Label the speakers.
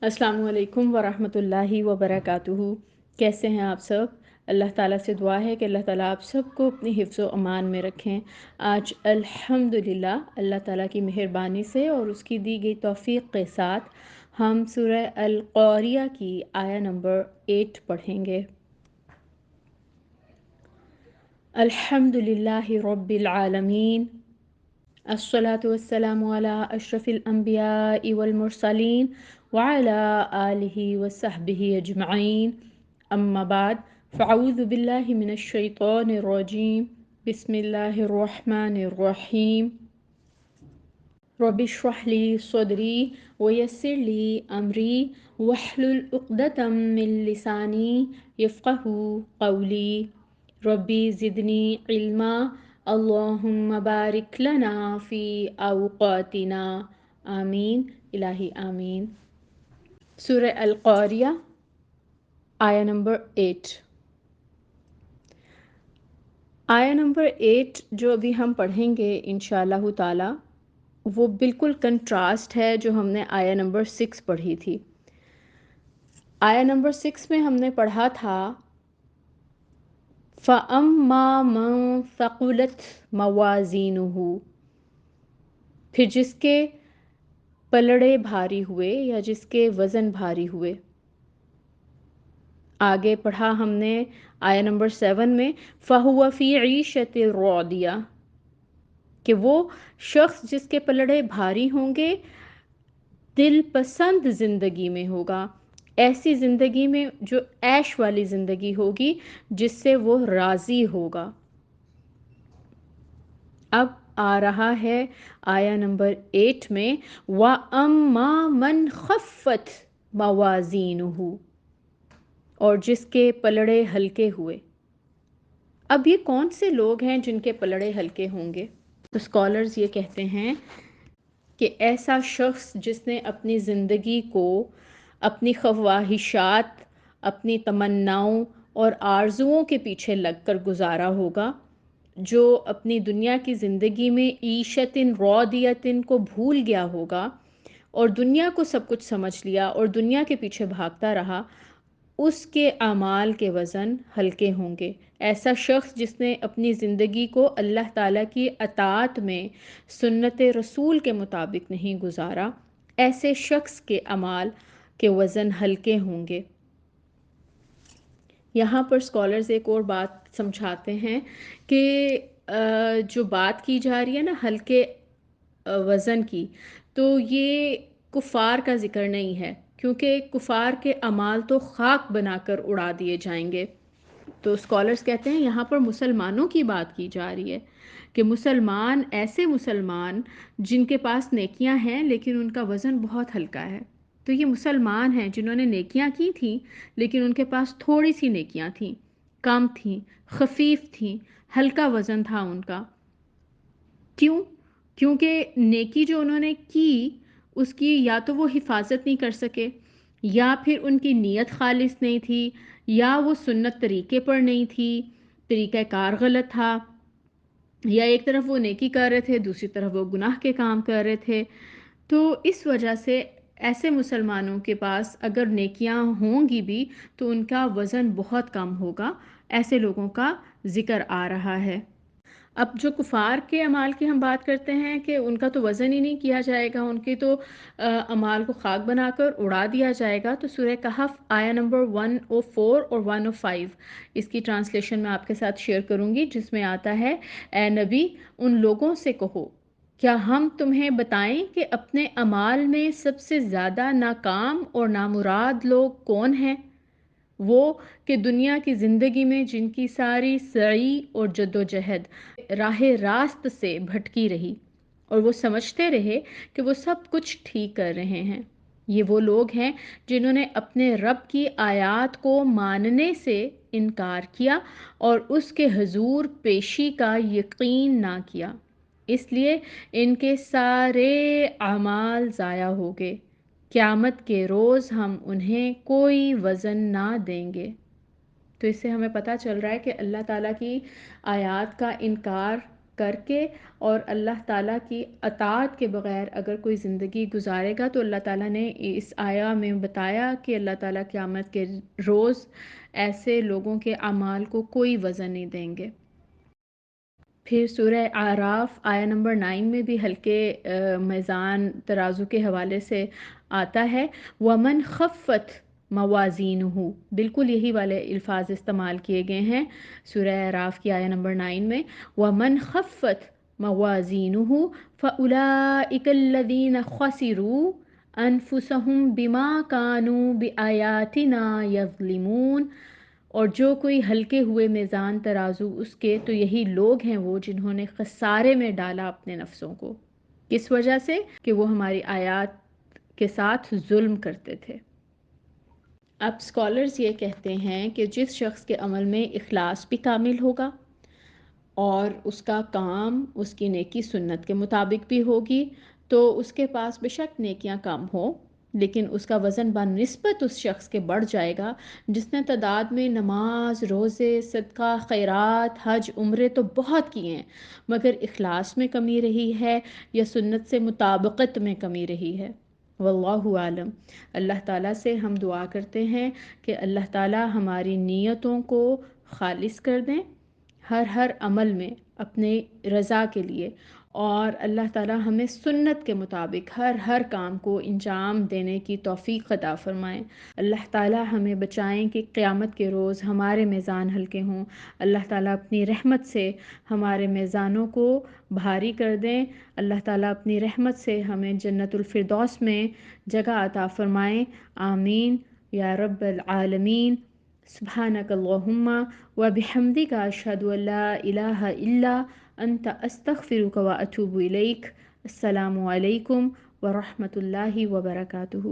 Speaker 1: अस्सलामु अलैकुम वरहमतुल्लाहि वबरकातुहू। कैसे हैं आप सब? अल्लाह ताला से दुआ है कि अल्लाह ताला आप सबको अपनी हिफ्ज़ व अमान में रखें। आज अल्हम्दुलिल्लाह अल्लाह ताला की मेहरबानी से और उसकी दी गई तौफ़ीक़ के साथ हम सूरह अल क़ारिया की आया नंबर 8 पढ़ेंगे। अल्हम्दुलिल्लाहि रब्बिल आलमीन, अस्सलातु वस्सलामु अला अशरफिल अंबियाइ वल मुरसलीन व अला आलिहि व सहबिहि अजमईन, अम्मा बाद, फ़अऊज़ु बिल्लाहि मिनश शैतानिर रजीम, बिस्मिल्लाहिर रहमानिर रहीम। रब्बिश्रह ली सदरी व यस्सिर ली अमरी वहलुल उक़दतम मिन लिसानी यफ़क़हू क़ौली। रब्बी ज़िदनी इल्मा, अल्लाहुम्मा बारिक लना फ़ी औक़ातिना, आमीन इलाही आमीन। सूरह अल क़ारिया आया नंबर 8। आया नंबर 8 जो अभी हम पढ़ेंगे इंशाअल्लाह ताला, वो बिल्कुल कंट्रास्ट है जो हमने आया नंबर 6 पढ़ी थी। आया नंबर 6 में हमने पढ़ा था फ़अम्मा मन सक़ुलत मवाज़ीनुहु, फिर जिसके पलड़े भारी हुए या जिसके वज़न भारी हुए। आगे पढ़ा हमने आया नंबर 7 में फ़हुवा फ़ी ईशतिर रादिया, कि वो शख्स जिसके पलड़े भारी होंगे दिल पसंद ज़िंदगी में होगा, ऐसी ज़िंदगी में जो ऐश वाली ज़िंदगी होगी जिससे वो राज़ी होगा। अब आ रहा है आया नंबर 8 में व अम्मा मन खफ़्फ़त मवाज़ीनुहु, और जिसके पलड़े हल्के हुए। अब ये कौन से लोग हैं जिनके पलड़े हल्के होंगे? तो स्कॉलर्स ये कहते हैं कि ऐसा शख्स जिसने अपनी ज़िंदगी को अपनी ख्वाहिशात, अपनी तमन्नाओं और आरज़ुओं के पीछे लगकर गुजारा होगा, जो अपनी दुनिया की ज़िंदगी में ईशतिन रौदियतिन को भूल गया होगा और दुनिया को सब कुछ समझ लिया और दुनिया के पीछे भागता रहा, उसके अमाल के वज़न हल्के होंगे। ऐसा शख्स जिसने अपनी ज़िंदगी को अल्लाह ताला की अताअत में सुन्नत रसूल के मुताबिक नहीं गुजारा, ऐसे शख्स के अमाल के वज़न हल्के होंगे। यहाँ पर स्कॉलर्स एक और बात समझाते हैं कि जो बात की जा रही है ना हल्के वज़न की, तो ये कुफ़ार का ज़िक्र नहीं है, क्योंकि कुफ़ार के अमाल तो खाक बनाकर उड़ा दिए जाएंगे। तो स्कॉलर्स कहते हैं यहाँ पर मुसलमानों की बात की जा रही है कि मुसलमान, ऐसे मुसलमान जिनके पास नेकियां हैं लेकिन उनका वज़न बहुत हल्का है। तो ये मुसलमान हैं जिन्होंने नेकियां की थी लेकिन उनके पास थोड़ी सी नेकियां थीं, कम थीं, खफीफ थीं, हल्का वज़न था उनका। क्यों? क्योंकि नेकी जो उन्होंने की उसकी या तो वो हिफाजत नहीं कर सके, या फिर उनकी नीयत खालिस नहीं थी, या वो सुन्नत तरीके पर नहीं थी, तरीक़ा कार गलत था, या एक तरफ वो नेकी कर रहे थे दूसरी तरफ वो गुनाह के काम कर रहे थे। तो इस वजह से ऐसे मुसलमानों के पास अगर नेकियां होंगी भी तो उनका वज़न बहुत कम होगा। ऐसे लोगों का ज़िक्र आ रहा है। अब जो कुफ़ार के अमाल की हम बात करते हैं कि उनका तो वज़न ही नहीं किया जाएगा, उनके तो अमाल को खाक बनाकर उड़ा दिया जाएगा। तो सूरह कहफ आया नंबर 104 और 105 इसकी ट्रांसलेशन मैं आपके साथ शेयर करूंगी, जिसमें आता है, ए नबी, उन लोगों से कहो, क्या हम तुम्हें बताएं कि अपने अमाल में सबसे ज़्यादा नाकाम और नामुराद लोग कौन हैं? वो कि दुनिया की ज़िंदगी में जिनकी सारी सई और जद्दोजहद राह रास्त से भटकी रही और वो समझते रहे कि वो सब कुछ ठीक कर रहे हैं। ये वो लोग हैं जिन्होंने अपने रब की आयात को मानने से इनकार किया और उसके हुजूर पेशी का यकीन ना किया, इसलिए इनके सारे अमाल ज़ाया हो गए। क़यामत के रोज़ हम उन्हें कोई वज़न ना देंगे। तो इससे हमें पता चल रहा है कि अल्लाह ताला की आयात का इनकार کر کے اور اللہ تعالیٰ کی اطاعت کے بغیر اگر کوئی زندگی گزارے گا تو اللہ تعالیٰ نے اس آیا میں بتایا کہ اللہ تعالیٰ قیامت کے روز ایسے لوگوں کے اعمال کو کوئی وزن نہیں دیں گے۔ پھر سورہ اعراف آیا نمبر 9 میں بھی ہلکے میزان ترازو کے حوالے سے آتا ہے، وَمَنْ خَفَّتْ موازینہ، بالکل یہی والے الفاظ استعمال کیے گئے ہیں سورہ اعراف کی آیا نمبر 9 میں، وَمَنْ خَفَّتْ موازینہ فَأُولَئِكَ الَّذِينَ خَسِرُوا أَنفُسَهُمْ بِمَا كَانُوا بِآيَاتِنَا يَظْلِمُونَ، اور جو کوئی ہلکے ہوئے میزان ترازو اس کے، تو یہی لوگ ہیں وہ جنہوں نے خسارے میں ڈالا اپنے نفسوں کو، کس وجہ سے کہ وہ ہماری آیات کے ساتھ ظلم کرتے تھے۔ اب اسکالرز یہ کہتے ہیں کہ جس شخص کے عمل میں اخلاص بھی کامل ہوگا اور اس کا کام اس کی نیکی سنت کے مطابق بھی ہوگی، تو اس کے پاس بے شک نیکیاں کم ہو، لیکن اس کا وزن بنسبت اس شخص کے بڑھ جائے گا جس نے تعداد میں نماز، روزے، صدقہ، خیرات، حج، عمرے تو بہت کیے ہیں، مگر اخلاص میں کمی رہی ہے یا سنت سے مطابقت میں کمی رہی ہے۔ واللہ عالم۔ اللہ تعالیٰ سے ہم دعا کرتے ہیں کہ اللہ تعالیٰ ہماری نیتوں کو خالص کر دیں ہر عمل میں اپنے رضا کے لیے، اور اللہ تعالیٰ ہمیں سنت کے مطابق ہر کام کو انجام دینے کی توفیق عطا فرمائیں۔ اللہ تعالیٰ ہمیں بچائیں کہ قیامت کے روز ہمارے میزان ہلکے ہوں۔ اللہ تعالیٰ اپنی رحمت سے ہمارے میزانوں کو بھاری کر دیں۔ اللہ تعالیٰ اپنی رحمت سے ہمیں جنت الفردوس میں جگہ عطا فرمائیں۔ آمین یا رب العالمین۔ سبحانک اللہم و بحمدک اشہد ان لا الہ الا انت استغفرک و اتوب الیک۔ السلام علیکم ورحمۃ اللہ وبرکاتہ۔